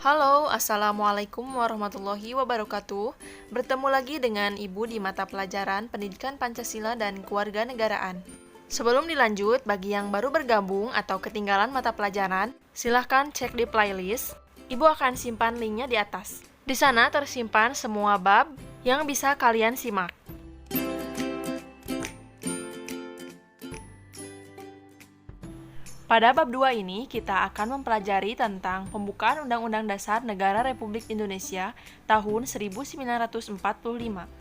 Halo, Assalamualaikum warahmatullahi wabarakatuh. Bertemu lagi dengan Ibu di mata pelajaran Pendidikan Pancasila dan Kewarganegaraan. Sebelum dilanjut, bagi yang baru bergabung atau ketinggalan mata pelajaran, silahkan cek di playlist. Ibu akan simpan linknya di atas. Di sana tersimpan semua bab yang bisa kalian simak. Pada bab 2 ini, kita akan mempelajari tentang pembukaan Undang-Undang Dasar Negara Republik Indonesia tahun 1945.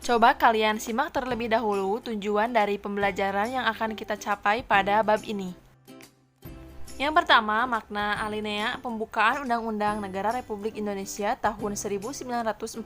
Coba kalian simak terlebih dahulu tujuan dari pembelajaran yang akan kita capai pada bab ini. Yang pertama, makna alinea pembukaan Undang-Undang Negara Republik Indonesia tahun 1945,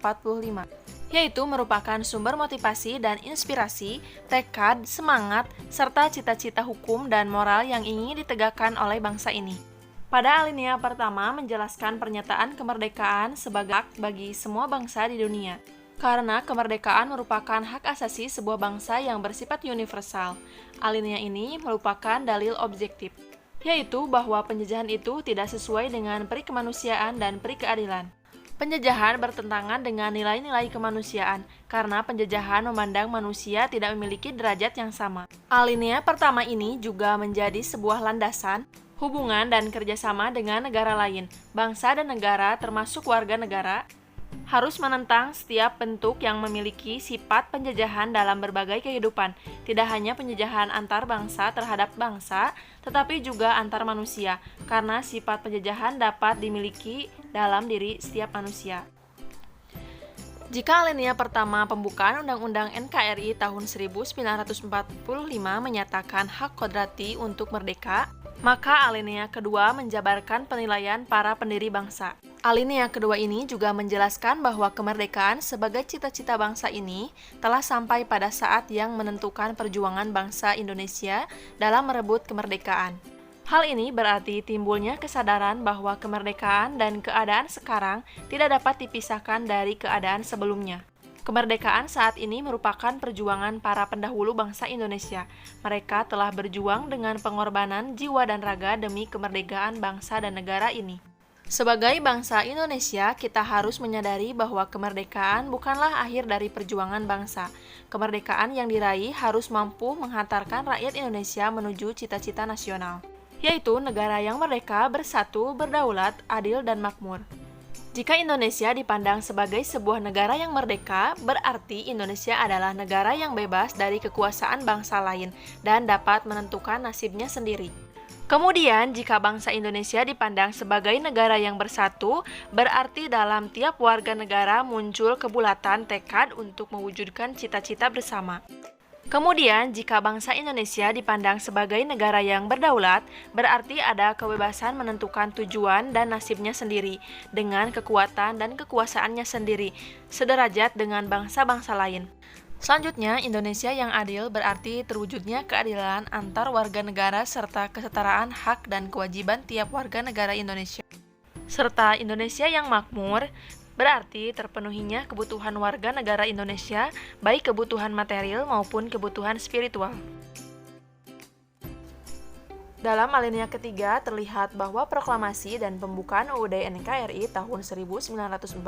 yaitu merupakan sumber motivasi dan inspirasi, tekad, semangat, serta cita-cita hukum dan moral yang ingin ditegakkan oleh bangsa ini. Pada alinea pertama menjelaskan pernyataan kemerdekaan sebagai hak bagi semua bangsa di dunia. Karena kemerdekaan merupakan hak asasi sebuah bangsa yang bersifat universal. Alinea ini merupakan dalil objektif, yaitu bahwa penjajahan itu tidak sesuai dengan peri kemanusiaan dan peri keadilan. Penjajahan bertentangan dengan nilai-nilai kemanusiaan, karena penjajahan memandang manusia tidak memiliki derajat yang sama. Alinea pertama ini juga menjadi sebuah landasan hubungan dan kerjasama dengan negara lain, bangsa dan negara termasuk warga negara, harus menentang setiap bentuk yang memiliki sifat penjajahan dalam berbagai kehidupan, tidak hanya penjajahan antar bangsa terhadap bangsa, tetapi juga antar manusia, karena sifat penjajahan dapat dimiliki dalam diri setiap manusia. Jika alinea pertama pembukaan Undang-Undang NKRI tahun 1945 menyatakan hak kodrati untuk merdeka, maka alinea kedua menjabarkan penilaian para pendiri bangsa. Alinea kedua ini juga menjelaskan bahwa kemerdekaan sebagai cita-cita bangsa ini telah sampai pada saat yang menentukan perjuangan bangsa Indonesia dalam merebut kemerdekaan. Hal ini berarti timbulnya kesadaran bahwa kemerdekaan dan keadaan sekarang tidak dapat dipisahkan dari keadaan sebelumnya. Kemerdekaan saat ini merupakan perjuangan para pendahulu bangsa Indonesia. Mereka telah berjuang dengan pengorbanan jiwa dan raga demi kemerdekaan bangsa dan negara ini. Sebagai bangsa Indonesia, kita harus menyadari bahwa kemerdekaan bukanlah akhir dari perjuangan bangsa. Kemerdekaan yang diraih harus mampu menghantarkan rakyat Indonesia menuju cita-cita nasional, yaitu negara yang merdeka, bersatu, berdaulat, adil, dan makmur. Jika Indonesia dipandang sebagai sebuah negara yang merdeka, berarti Indonesia adalah negara yang bebas dari kekuasaan bangsa lain dan dapat menentukan nasibnya sendiri. Kemudian, jika bangsa Indonesia dipandang sebagai negara yang bersatu, berarti dalam tiap warga negara muncul kebulatan tekad untuk mewujudkan cita-cita bersama. Kemudian, jika bangsa Indonesia dipandang sebagai negara yang berdaulat, berarti ada kebebasan menentukan tujuan dan nasibnya sendiri, dengan kekuatan dan kekuasaannya sendiri, sederajat dengan bangsa-bangsa lain. Selanjutnya, Indonesia yang adil berarti terwujudnya keadilan antar warga negara serta kesetaraan hak dan kewajiban tiap warga negara Indonesia. Serta Indonesia yang makmur berarti terpenuhinya kebutuhan warga negara Indonesia, baik kebutuhan material maupun kebutuhan spiritual. Dalam alinea ketiga terlihat bahwa proklamasi dan pembukaan UUD NKRI tahun 1945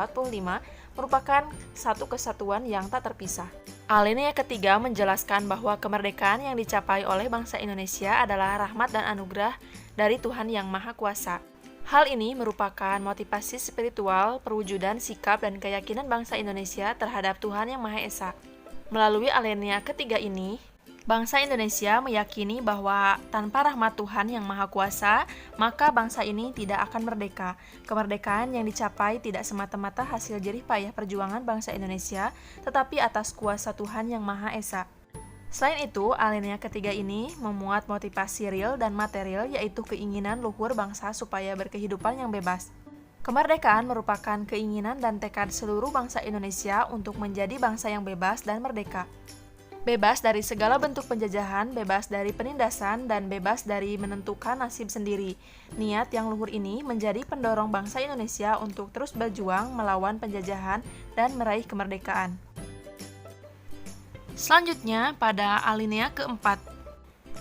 merupakan satu kesatuan yang tak terpisah. Alinea ketiga menjelaskan bahwa kemerdekaan yang dicapai oleh bangsa Indonesia adalah rahmat dan anugerah dari Tuhan Yang Maha Kuasa. Hal ini merupakan motivasi spiritual, perwujudan sikap dan keyakinan bangsa Indonesia terhadap Tuhan Yang Maha Esa. Melalui alinea ketiga ini, bangsa Indonesia meyakini bahwa tanpa rahmat Tuhan Yang Maha Kuasa, maka bangsa ini tidak akan merdeka. Kemerdekaan yang dicapai tidak semata-mata hasil jerih payah perjuangan bangsa Indonesia, tetapi atas kuasa Tuhan Yang Maha Esa. Selain itu, alinea ketiga ini memuat motivasi real dan material, yaitu keinginan luhur bangsa supaya berkehidupan yang bebas. Kemerdekaan merupakan keinginan dan tekad seluruh bangsa Indonesia untuk menjadi bangsa yang bebas dan merdeka. Bebas dari segala bentuk penjajahan, bebas dari penindasan, dan bebas dari menentukan nasib sendiri. Niat yang luhur ini menjadi pendorong bangsa Indonesia untuk terus berjuang melawan penjajahan dan meraih kemerdekaan. Selanjutnya, pada alinea keempat,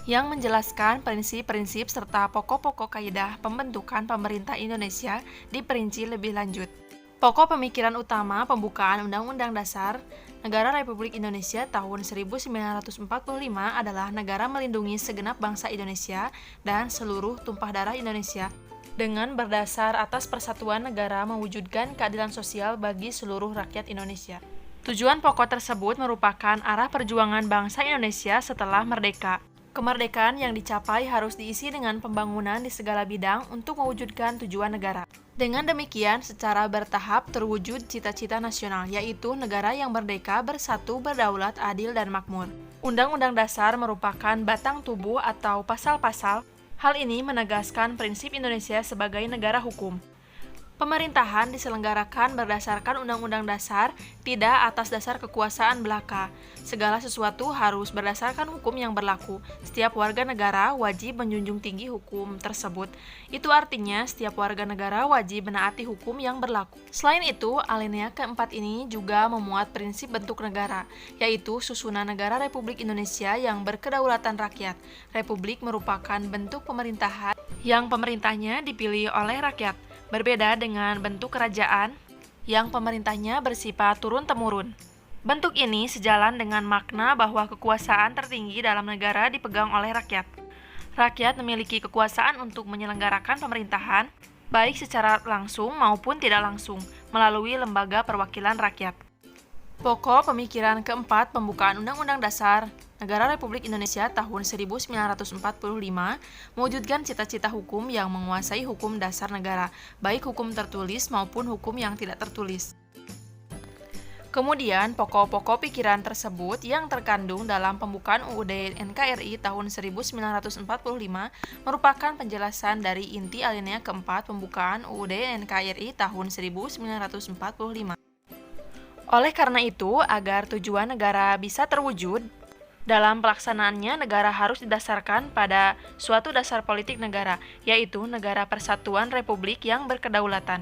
yang menjelaskan prinsip-prinsip serta pokok-pokok kaidah pembentukan pemerintah Indonesia diperinci lebih lanjut. Pokok pemikiran utama pembukaan Undang-Undang Dasar Negara Republik Indonesia tahun 1945 adalah negara melindungi segenap bangsa Indonesia dan seluruh tumpah darah Indonesia dengan berdasar atas persatuan negara mewujudkan keadilan sosial bagi seluruh rakyat Indonesia. Tujuan pokok tersebut merupakan arah perjuangan bangsa Indonesia setelah merdeka. Kemerdekaan yang dicapai harus diisi dengan pembangunan di segala bidang untuk mewujudkan tujuan negara. Dengan demikian, secara bertahap terwujud cita-cita nasional, yaitu negara yang merdeka, bersatu, berdaulat, adil, dan makmur. Undang-Undang Dasar merupakan batang tubuh atau pasal-pasal. Hal ini menegaskan prinsip Indonesia sebagai negara hukum. Pemerintahan diselenggarakan berdasarkan Undang-Undang Dasar, tidak atas dasar kekuasaan belaka. Segala sesuatu harus berdasarkan hukum yang berlaku. Setiap warga negara wajib menjunjung tinggi hukum tersebut. Itu artinya setiap warga negara wajib menaati hukum yang berlaku. Selain itu, alinea keempat ini juga memuat prinsip bentuk negara, yaitu susunan negara Republik Indonesia yang berkedaulatan rakyat. Republik merupakan bentuk pemerintahan yang pemerintahnya dipilih oleh rakyat. Berbeda dengan bentuk kerajaan yang pemerintahnya bersifat turun-temurun. Bentuk ini sejalan dengan makna bahwa kekuasaan tertinggi dalam negara dipegang oleh rakyat. Rakyat memiliki kekuasaan untuk menyelenggarakan pemerintahan, baik secara langsung maupun tidak langsung, melalui lembaga perwakilan rakyat. Pokok pemikiran keempat pembukaan Undang-Undang Dasar Negara Republik Indonesia tahun 1945 mewujudkan cita-cita hukum yang menguasai hukum dasar negara, baik hukum tertulis maupun hukum yang tidak tertulis. Kemudian, pokok-pokok pikiran tersebut yang terkandung dalam pembukaan UUD NKRI tahun 1945 merupakan penjelasan dari inti alinea keempat pembukaan UUD NKRI tahun 1945. Oleh karena itu, agar tujuan negara bisa terwujud, dalam pelaksanaannya negara harus didasarkan pada suatu dasar politik negara, yaitu negara persatuan republik yang berkedaulatan.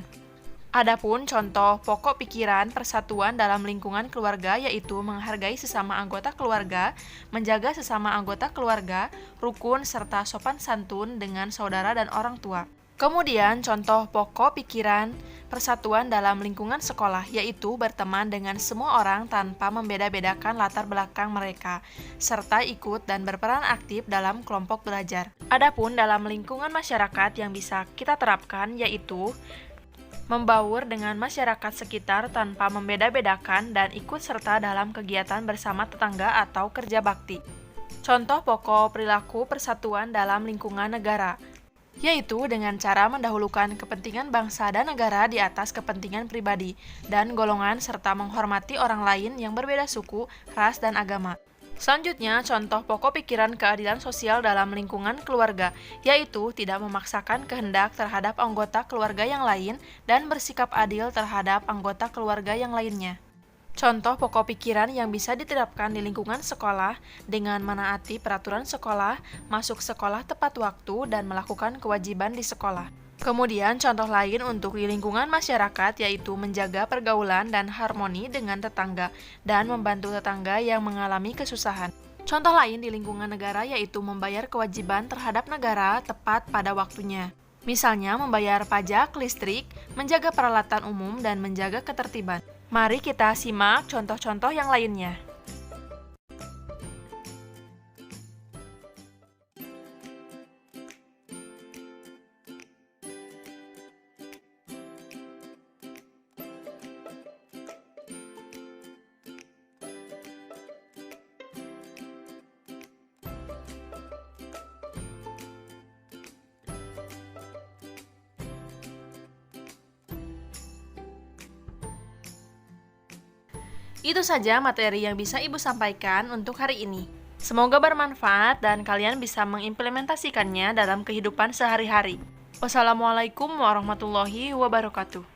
Adapun contoh pokok pikiran persatuan dalam lingkungan keluarga yaitu menghargai sesama anggota keluarga, menjaga sesama anggota keluarga, rukun serta sopan santun dengan saudara dan orang tua. Kemudian contoh pokok pikiran persatuan dalam lingkungan sekolah yaitu berteman dengan semua orang tanpa membeda-bedakan latar belakang mereka, serta ikut dan berperan aktif dalam kelompok belajar. Adapun dalam lingkungan masyarakat yang bisa kita terapkan yaitu membaur dengan masyarakat sekitar tanpa membeda-bedakan dan ikut serta dalam kegiatan bersama tetangga atau kerja bakti. Contoh pokok perilaku persatuan dalam lingkungan negara yaitu dengan cara mendahulukan kepentingan bangsa dan negara di atas kepentingan pribadi dan golongan serta menghormati orang lain yang berbeda suku, ras, dan agama. Selanjutnya, contoh pokok pikiran keadilan sosial dalam lingkungan keluarga, yaitu tidak memaksakan kehendak terhadap anggota keluarga yang lain dan bersikap adil terhadap anggota keluarga yang lainnya. Contoh pokok pikiran yang bisa diterapkan di lingkungan sekolah dengan menaati peraturan sekolah, masuk sekolah tepat waktu, dan melakukan kewajiban di sekolah. Kemudian contoh lain untuk di lingkungan masyarakat yaitu menjaga pergaulan dan harmoni dengan tetangga dan membantu tetangga yang mengalami kesusahan. Contoh lain di lingkungan negara yaitu membayar kewajiban terhadap negara tepat pada waktunya. Misalnya membayar pajak, listrik, menjaga peralatan umum, dan menjaga ketertiban. Mari kita simak contoh-contoh yang lainnya. Itu saja materi yang bisa Ibu sampaikan untuk hari ini. Semoga bermanfaat dan kalian bisa mengimplementasikannya dalam kehidupan sehari-hari. Wassalamualaikum warahmatullahi wabarakatuh.